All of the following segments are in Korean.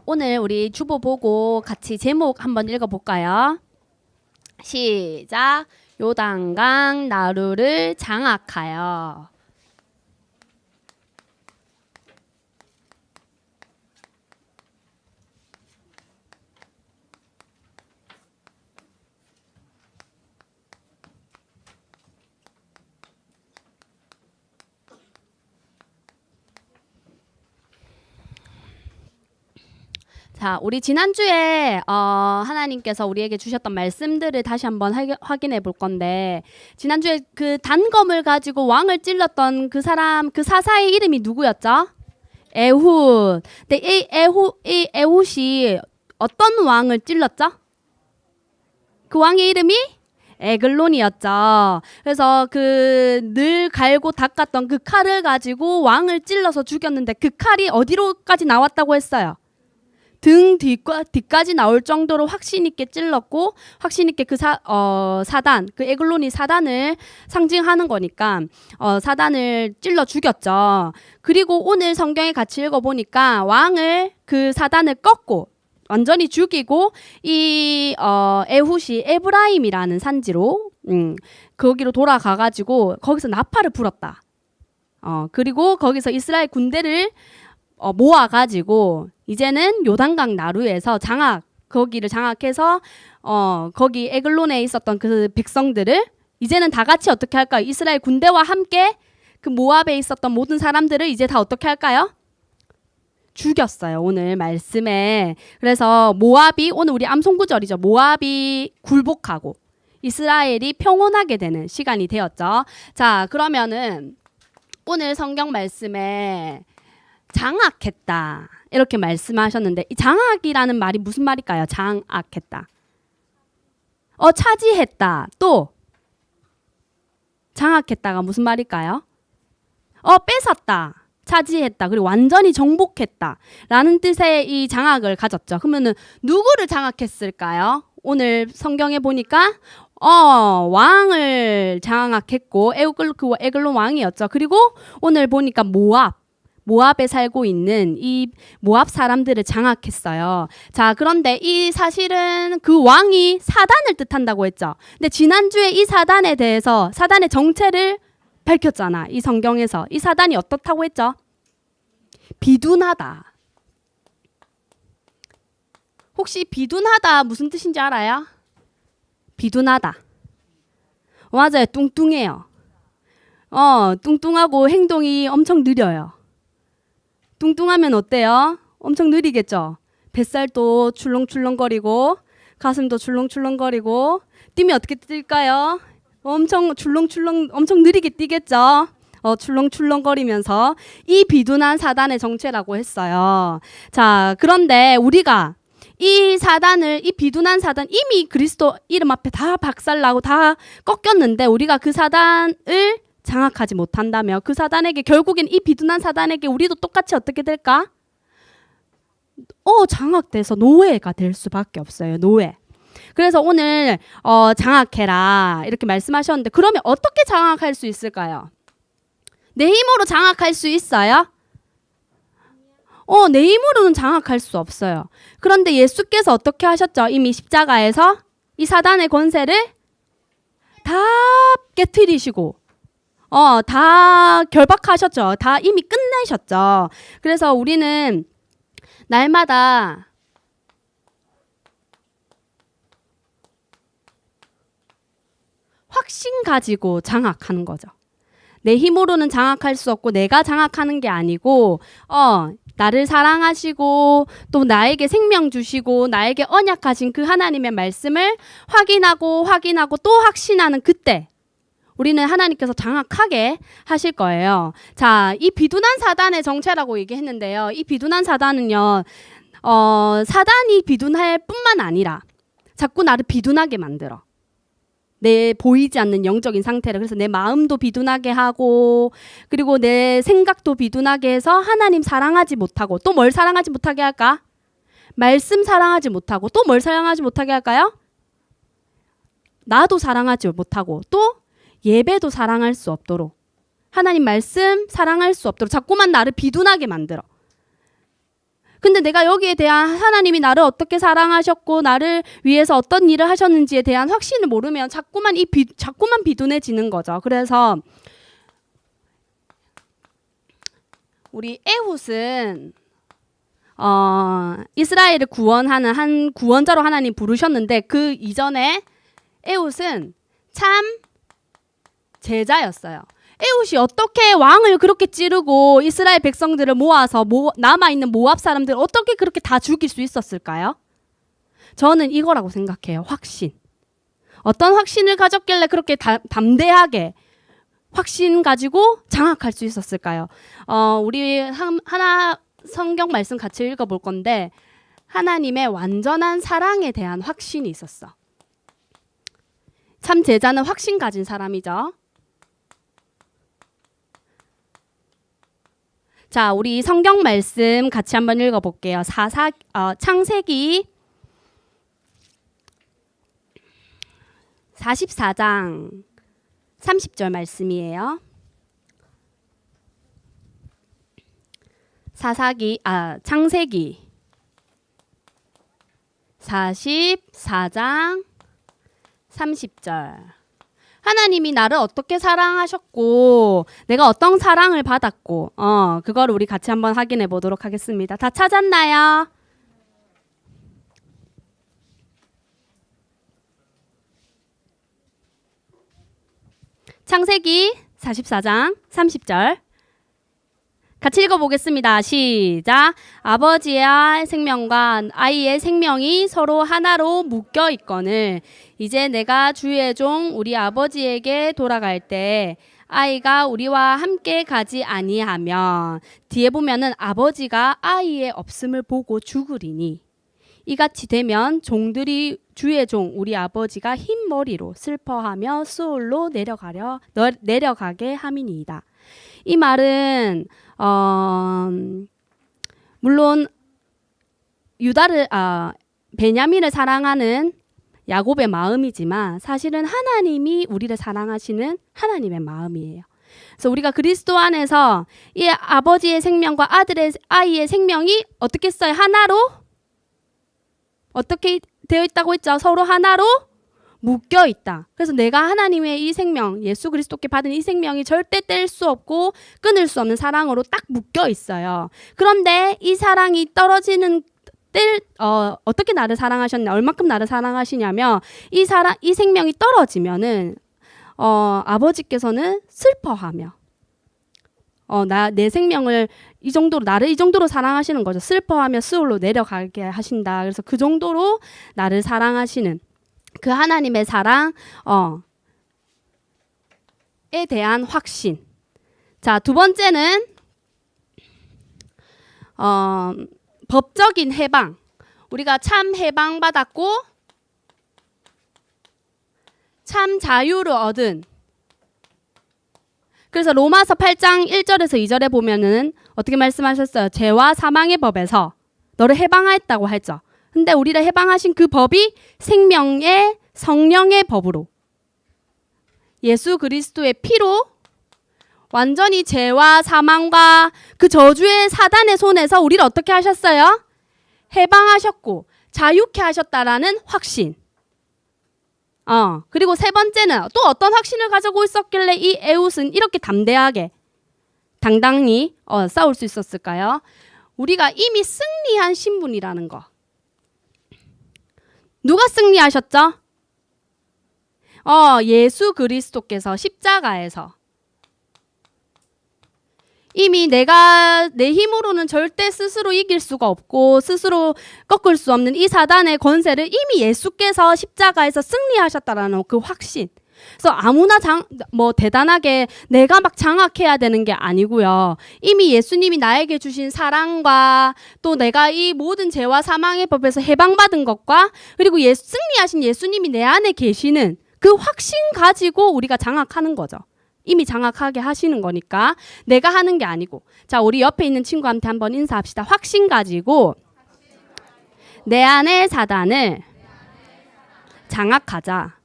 오늘 우리 주보 보고 같이 제목 한번 읽어볼까요? 시작. 요단강 나루를 장악하여. 자, 우리 지난주에 하나님께서 우리에게 주셨던 말씀들을 다시 한번 확인해 볼 건데, 지난주에 그 단검을 가지고 왕을 찔렀던 그 사람, 그 사사의 이름이 누구였죠? 에훗. 근데 이 에훗이 어떤 왕을 찔렀죠? 그 왕의 이름이 에글론이었죠. 그래서 그 늘 갈고 닦았던 그 칼을 가지고 왕을 찔러서 죽였는데, 그 칼이 어디로까지 나왔다고 했어요? 등 뒤까지 나올 정도로 확신 있게 찔렀고, 확신 있게 그 사단, 그 에글론이 사단을 상징하는 거니까 사단을 찔러 죽였죠. 그리고 오늘 성경에 같이 읽어보니까 왕을, 그 사단을 꺾고 완전히 죽이고, 이 에훗이 에브라임이라는 산지로 거기로 돌아가가지고 거기서 나팔을 불었다. 그리고 거기서 이스라엘 군대를 모아가지고 이제는 요단강 나루에서 거기를 장악해서 거기 에글론에 있었던 그 백성들을 이제는 다 같이 어떻게 할까요? 이스라엘 군대와 함께 그 모압에 있었던 모든 사람들을 이제 다 어떻게 할까요? 죽였어요, 오늘 말씀에. 그래서 모압이, 오늘 우리 암송구절이죠. 모압이 굴복하고 이스라엘이 평온하게 되는 시간이 되었죠. 자, 그러면은 오늘 성경 말씀에 장악했다 이렇게 말씀하셨는데, 이 장악이라는 말이 무슨 말일까요? 장악했다. 차지했다. 또 장악했다가 무슨 말일까요? 뺏었다. 차지했다. 그리고 완전히 정복했다 라는 뜻의 이 장악을 가졌죠. 그러면은 누구를 장악했을까요? 오늘 성경에 보니까 왕을 장악했고, 에글론 왕이었죠. 그리고 오늘 보니까 모압에 살고 있는 이 모압 사람들을 장악했어요. 자, 그런데 이 사실은 그 왕이 사단을 뜻한다고 했죠. 근데 지난주에 이 사단에 대해서 사단의 정체를 밝혔잖아. 이 성경에서. 이 사단이 어떻다고 했죠? 비둔하다. 혹시 비둔하다 무슨 뜻인지 알아요? 비둔하다. 맞아요. 뚱뚱해요. 뚱뚱하고 행동이 엄청 느려요. 뚱뚱하면 어때요? 엄청 느리겠죠? 뱃살도 출렁출렁거리고 가슴도 출렁출렁거리고 뛰면 어떻게 뛸까요? 엄청 느리게 뛰겠죠? 출렁출렁거리면서. 이 비둔한 사단의 정체라고 했어요. 자, 그런데 우리가 이 비둔한 사단, 이미 그리스도 이름 앞에 다 박살나고 다 꺾였는데, 우리가 그 사단을 장악하지 못한다며 그 사단에게, 결국엔 이 비둔한 사단에게 우리도 똑같이 어떻게 될까? 장악돼서 노예가 될 수밖에 없어요. 노예. 그래서 오늘 장악해라 이렇게 말씀하셨는데, 그러면 어떻게 장악할 수 있을까요? 내 힘으로 장악할 수 있어요? 내 힘으로는 장악할 수 없어요. 그런데 예수께서 어떻게 하셨죠? 이미 십자가에서 이 사단의 권세를 다 깨트리시고 다 결박하셨죠. 다 이미 끝내셨죠. 그래서 우리는 날마다 확신 가지고 장악하는 거죠. 내 힘으로는 장악할 수 없고, 내가 장악하는 게 아니고 나를 사랑하시고 또 나에게 생명 주시고 나에게 언약하신 그 하나님의 말씀을 확인하고 또 확신하는 그때 우리는 하나님께서 장악하게 하실 거예요. 자, 이 비둔한 사단의 정체라고 얘기했는데요. 이 비둔한 사단은요, 사단이 비둔할 뿐만 아니라 자꾸 나를 비둔하게 만들어. 내 보이지 않는 영적인 상태를. 그래서 내 마음도 비둔하게 하고, 그리고 내 생각도 비둔하게 해서 하나님 사랑하지 못하고, 또 뭘 사랑하지 못하게 할까? 말씀 사랑하지 못하고, 또 뭘 사랑하지 못하게 할까요? 나도 사랑하지 못하고, 또 예배도 사랑할 수 없도록, 하나님 말씀 사랑할 수 없도록 자꾸만 나를 비둔하게 만들어. 근데 내가 여기에 대한 하나님이 나를 어떻게 사랑하셨고 나를 위해서 어떤 일을 하셨는지에 대한 확신을 모르면 자꾸만 비둔해지는 거죠. 그래서 우리 에훗은 이스라엘을 구원하는 한 구원자로 하나님 부르셨는데 그 이전에 에훗은 참 제자였어요. 에훗이 어떻게 왕을 그렇게 찌르고 이스라엘 백성들을 모아서 남아있는 모압 사람들을 어떻게 그렇게 다 죽일 수 있었을까요? 저는 이거라고 생각해요. 확신. 어떤 확신을 가졌길래 그렇게 담대하게 확신 가지고 장악할 수 있었을까요? 우리 하나 성경 말씀 같이 읽어볼 건데 하나님의 완전한 사랑에 대한 확신이 있었어. 참 제자는 확신 가진 사람이죠. 자, 우리 성경 말씀 같이 한번 읽어볼게요. 창세기 44장 30절 말씀이에요. 창세기 44장 30절. 하나님이 나를 어떻게 사랑하셨고 내가 어떤 사랑을 받았고 그거를 우리 같이 한번 확인해 보도록 하겠습니다. 다 찾았나요? 창세기 44장 30절 같이 읽어보겠습니다. 시작. 아버지의 생명과 아이의 생명이 서로 하나로 묶여 있거늘 이제 내가 주의 종 우리 아버지에게 돌아갈 때 아이가 우리와 함께 가지 아니하면 뒤에 보면은 아버지가 아이의 없음을 보고 죽으리니 이같이 되면 종들이 주의 종 우리 아버지가 흰 머리로 슬퍼하며 수올로 내려가게 함이니이다. 이 말은 물론 베냐민을 사랑하는 야곱의 마음이지만 사실은 하나님이 우리를 사랑하시는 하나님의 마음이에요. 그래서 우리가 그리스도 안에서 이 아버지의 생명과 아이의 생명이 어떻게 써요? 하나로 어떻게 되어 있다고 했죠? 서로 하나로 묶여 있다. 그래서 내가 하나님의 이 생명, 예수 그리스도께 받은 이 생명이 절대 뗄 수 없고 끊을 수 없는 사랑으로 딱 묶여 있어요. 그런데 이 사랑이 떨어지는 어떻게 나를 사랑하셨냐, 얼마큼 나를 사랑하시냐면 이 생명이 떨어지면은 아버지께서는 슬퍼하며 내 생명을 나를 이 정도로 사랑하시는 거죠. 슬퍼하며 스올로 내려가게 하신다. 그래서 그 정도로 나를 사랑하시는 그 하나님의 사랑에 대한 확신. 자, 두 번째는 법적인 해방. 우리가 참 해방받았고 참 자유를 얻은. 그래서 로마서 8장 1절에서 2절에 보면은 어떻게 말씀하셨어요? 죄와 사망의 법에서 너를 해방하였다고 했죠. 근데 우리를 해방하신 그 법이 생명의 성령의 법으로 예수 그리스도의 피로 완전히 죄와 사망과 그 저주의 사단의 손에서 우리를 어떻게 하셨어요? 해방하셨고 자유케 하셨다라는 확신. 그리고 세 번째는 또 어떤 확신을 가지고 있었길래 이 에훗은 이렇게 담대하게 당당히 싸울 수 있었을까요? 우리가 이미 승리한 신분이라는 거. 누가 승리하셨죠? 예수 그리스도께서 십자가에서 이미 내가 내 힘으로는 절대 스스로 이길 수가 없고 스스로 꺾을 수 없는 이 사단의 권세를 이미 예수께서 십자가에서 승리하셨다라는 그 확신. 그래서 아무나 대단하게 내가 막 장악해야 되는 게 아니고요. 이미 예수님이 나에게 주신 사랑과 또 내가 이 모든 죄와 사망의 법에서 해방받은 것과 그리고 승리하신 예수님이 내 안에 계시는 그 확신 가지고 우리가 장악하는 거죠. 이미 장악하게 하시는 거니까 내가 하는 게 아니고. 자, 우리 옆에 있는 친구한테 한번 인사합시다. 확신 가지고 내 안의 사단을 장악하자.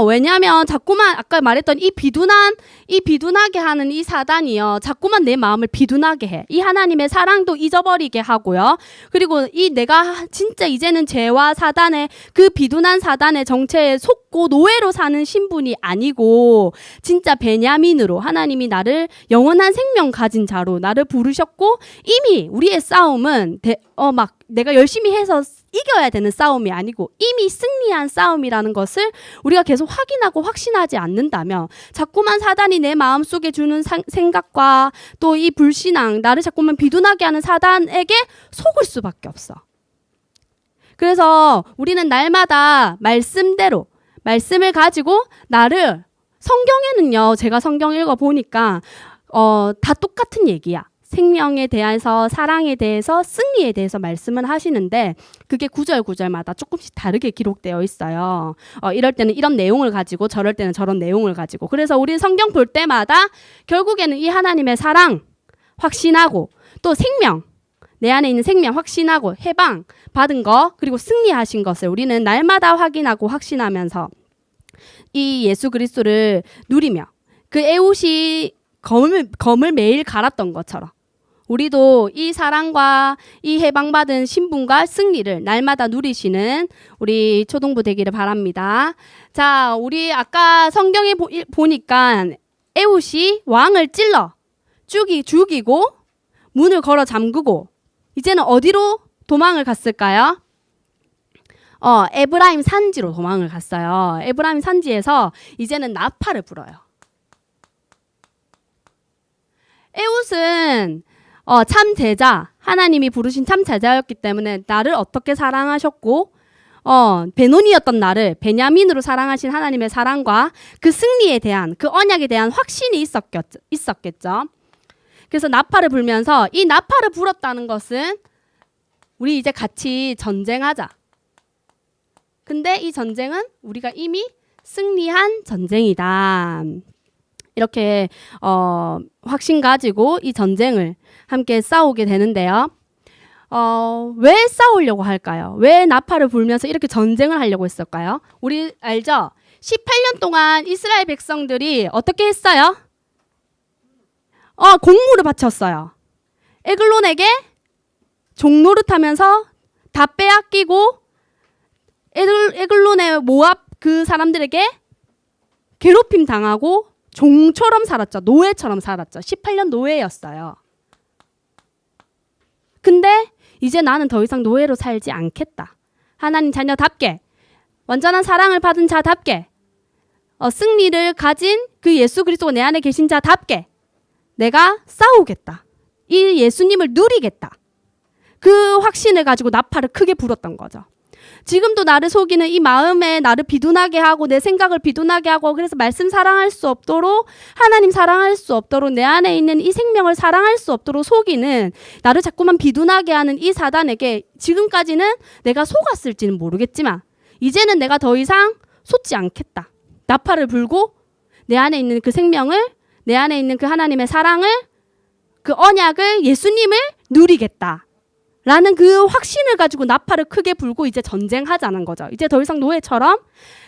왜냐면 자꾸만 아까 말했던 이 비둔하게 하는 이 사단이요. 자꾸만 내 마음을 비둔하게 해. 이 하나님의 사랑도 잊어버리게 하고요. 그리고 이 내가 진짜 이제는 죄와 사단의 그 비둔한 사단의 정체에 속고 노예로 사는 신분이 아니고 진짜 베냐민으로 하나님이 나를 영원한 생명 가진 자로 나를 부르셨고 이미 우리의 싸움은 막 내가 열심히 해서 이겨야 되는 싸움이 아니고 이미 승리한 싸움이라는 것을 우리가 계속 확인하고 확신하지 않는다면 자꾸만 사단이 내 마음속에 주는 생각과 또 이 불신앙, 나를 자꾸만 비둔하게 하는 사단에게 속을 수밖에 없어. 그래서 우리는 날마다 말씀대로 말씀을 가지고 나를 성경에는요. 제가 성경 읽어보니까 다 똑같은 얘기야. 생명에 대해서 사랑에 대해서 승리에 대해서 말씀을 하시는데 그게 구절마다 조금씩 다르게 기록되어 있어요. 이럴 때는 이런 내용을 가지고 저럴 때는 저런 내용을 가지고 그래서 우리 성경 볼 때마다 결국에는 이 하나님의 사랑 확신하고 또 생명 내 안에 있는 생명 확신하고 해방 받은 거 그리고 승리하신 것을 우리는 날마다 확인하고 확신하면서 이 예수 그리스도를 누리며 그 에웃이 검을 매일 갈았던 것처럼 우리도 이 사랑과 이 해방받은 신분과 승리를 날마다 누리시는 우리 초동부 되기를 바랍니다. 자, 우리 아까 성경에 보니까 에웃이 왕을 찔러 죽이고 문을 걸어 잠그고 이제는 어디로 도망을 갔을까요? 에브라임 산지로 도망을 갔어요. 에브라임 산지에서 이제는 나팔을 불어요. 에웃은 참 제자, 하나님이 부르신 참 제자였기 때문에 나를 어떻게 사랑하셨고 베논이었던 나를 베냐민으로 사랑하신 하나님의 사랑과 그 승리에 대한 그 언약에 대한 확신이 있었겠죠. 그래서 나팔을 불면서 이 나팔을 불었다는 것은 우리 이제 같이 전쟁하자. 근데 이 전쟁은 우리가 이미 승리한 전쟁이다. 이렇게 확신 가지고 이 전쟁을 함께 싸우게 되는데요. 왜 싸우려고 할까요? 왜 나팔을 불면서 이렇게 전쟁을 하려고 했을까요? 우리 알죠? 18년 동안 이스라엘 백성들이 어떻게 했어요? 공물을 바쳤어요. 에글론에게 종노릇하면서 다 빼앗기고 에글론의 모압 그 사람들에게 괴롭힘 당하고 종처럼 살았죠. 노예처럼 살았죠. 18년 노예였어요. 근데 이제 나는 더 이상 노예로 살지 않겠다. 하나님 자녀답게 완전한 사랑을 받은 자답게 승리를 가진 그 예수 그리스도가 내 안에 계신 자답게 내가 싸우겠다. 이 예수님을 누리겠다. 그 확신을 가지고 나팔을 크게 불었던 거죠. 지금도 나를 속이는 이 마음에 나를 비둔하게 하고 내 생각을 비둔하게 하고 그래서 말씀 사랑할 수 없도록 하나님 사랑할 수 없도록 내 안에 있는 이 생명을 사랑할 수 없도록 속이는 나를 자꾸만 비둔하게 하는 이 사단에게 지금까지는 내가 속았을지는 모르겠지만 이제는 내가 더 이상 속지 않겠다. 나팔을 불고 내 안에 있는 그 생명을 내 안에 있는 그 하나님의 사랑을 그 언약을 예수님을 누리겠다. 라는 그 확신을 가지고 나팔을 크게 불고 이제 전쟁하자는 거죠. 이제 더 이상 노예처럼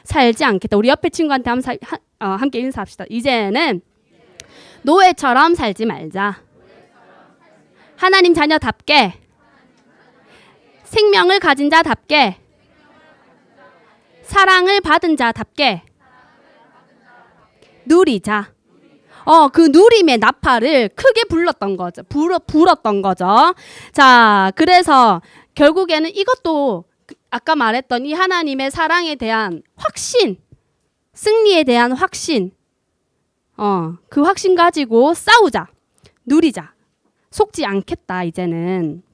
살지 않겠다. 우리 옆에 친구한테 함께 인사합시다. 이제는 노예처럼 살지 말자. 하나님 자녀답게 생명을 가진 자답게 사랑을 받은 자답게 누리자. 그 누림의 나팔을 크게 불렀던 거죠. 불었던 거죠. 자, 그래서 결국에는 이것도 아까 말했던 이 하나님의 사랑에 대한 확신, 승리에 대한 확신, 그 확신 가지고 싸우자, 누리자, 속지 않겠다 이제는.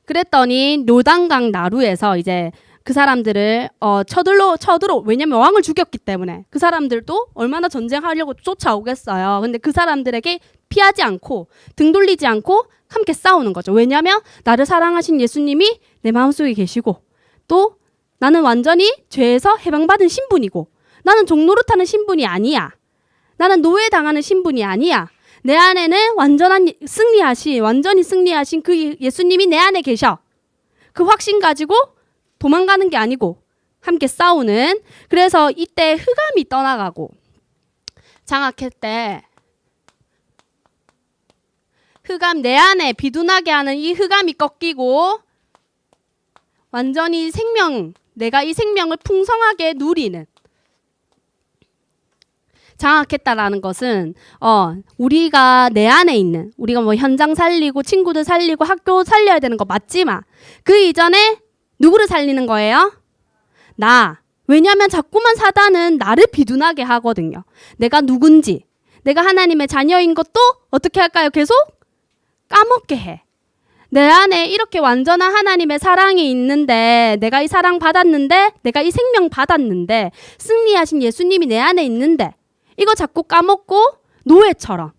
그랬더니 요단강 나루에서 이제 그 사람들을 쳐들어 왜냐면 왕을 죽였기 때문에 그 사람들도 얼마나 전쟁하려고 쫓아오겠어요. 근데 그 사람들에게 피하지 않고 등 돌리지 않고 함께 싸우는 거죠. 왜냐면 나를 사랑하신 예수님이 내 마음속에 계시고 또 나는 완전히 죄에서 해방받은 신분이고 나는 종노릇하는 신분이 아니야. 나는 노예당하는 신분이 아니야. 내 안에는 완전히 승리하신 그 예수님이 내 안에 계셔. 그 확신 가지고 도망가는 게 아니고 함께 싸우는. 그래서 이때 흑암이 떠나가고 장악할 때 흑암 내 안에 비둔하게 하는 이 흑암이 꺾이고 완전히 생명, 내가 이 생명을 풍성하게 누리는. 장악했다라는 것은 우리가 내 안에 있는, 우리가 뭐 현장 살리고 친구들 살리고 학교 살려야 되는 거 맞지만 그 이전에 누구를 살리는 거예요? 나. 왜냐하면 자꾸만 사단은 나를 비둔하게 하거든요. 내가 누군지, 내가 하나님의 자녀인 것도 어떻게 할까요? 계속 까먹게 해. 내 안에 이렇게 완전한 하나님의 사랑이 있는데, 내가 이 사랑 받았는데, 내가 이 생명 받았는데, 승리하신 예수님이 내 안에 있는데, 이거 자꾸 까먹고 노예처럼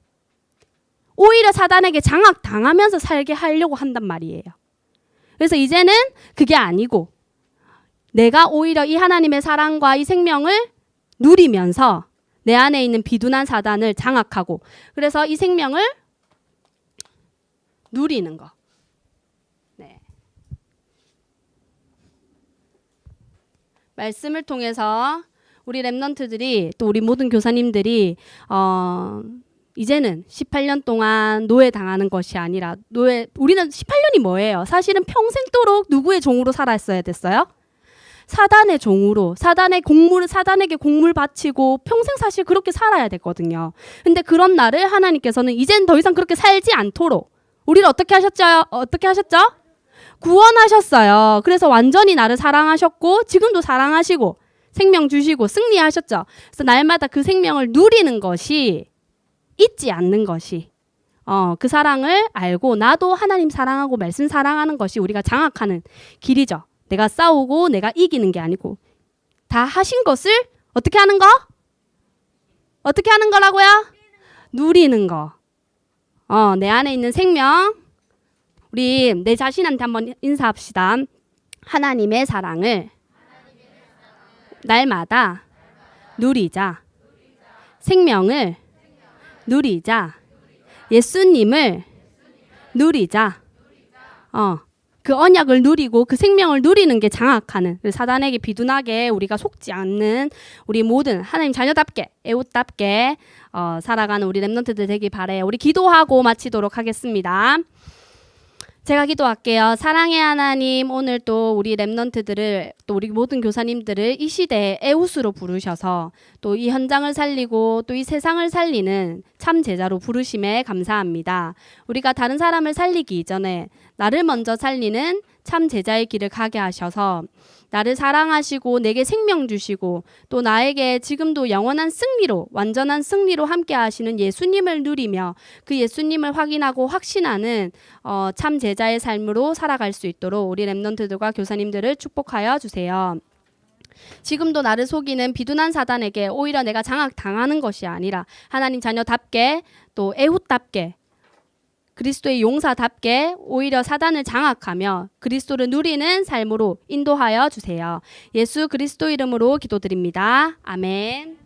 오히려 사단에게 장악당하면서 살게 하려고 한단 말이에요. 그래서 이제는 그게 아니고 내가 오히려 이 하나님의 사랑과 이 생명을 누리면서 내 안에 있는 비둔한 사단을 장악하고, 그래서 이 생명을 누리는 거. 네. 말씀을 통해서 우리 랩넌트들이, 또 우리 모든 교사님들이 이제는 18년 동안 노예당하는 것이 아니라, 우리는 18년이 뭐예요? 사실은 평생도록 누구의 종으로 살았어야 됐어요? 사단의 종으로, 사단에게 공물 바치고 평생 사실 그렇게 살아야 됐거든요. 근데 그런 나를 하나님께서는 이젠 더 이상 그렇게 살지 않도록 우리를 어떻게 하셨죠? 구원하셨어요. 그래서 완전히 나를 사랑하셨고 지금도 사랑하시고 생명 주시고 승리하셨죠. 그래서 날마다 그 생명을 누리는 것이, 잊지 않는 것이, 그 사랑을 알고 나도 하나님 사랑하고 말씀 사랑하는 것이 우리가 장악하는 길이죠. 내가 싸우고 내가 이기는 게 아니고 다 하신 것을 어떻게 하는 거? 어떻게 하는 거라고요? 누리는 거. 내 안에 있는 생명, 우리 내 자신한테 한번 인사합시다. 하나님의 사랑을 날마다 누리자. 생명을 누리자. 예수님을 누리자. 그 언약을 누리고 그 생명을 누리는 게 장악하는, 사단에게 비둔하게 우리가 속지 않는 우리 모든 하나님 자녀답게, 애웃답게 살아가는 우리 랩넌트들 되길 바래요. 우리 기도하고 마치도록 하겠습니다. 제가 기도할게요. 사랑의 하나님, 오늘 또 우리 랩넌트들을, 또 우리 모든 교사님들을 이 시대에 애웃으로 부르셔서 또 이 현장을 살리고 또 이 세상을 살리는 참 제자로 부르심에 감사합니다. 우리가 다른 사람을 살리기 이전에 나를 먼저 살리는 참 제자의 길을 가게 하셔서 나를 사랑하시고 내게 생명 주시고 또 나에게 지금도 영원한 승리로, 완전한 승리로 함께 하시는 예수님을 누리며 그 예수님을 확인하고 확신하는 참 제자의 삶으로 살아갈 수 있도록 우리 랩넌트들과 교사님들을 축복하여 주세요. 지금도 나를 속이는 비둔한 사단에게 오히려 내가 장악당하는 것이 아니라 하나님 자녀답게, 또 애웃답게, 그리스도의 용사답게 오히려 사단을 장악하며 그리스도를 누리는 삶으로 인도하여 주세요. 예수 그리스도 이름으로 기도드립니다. 아멘.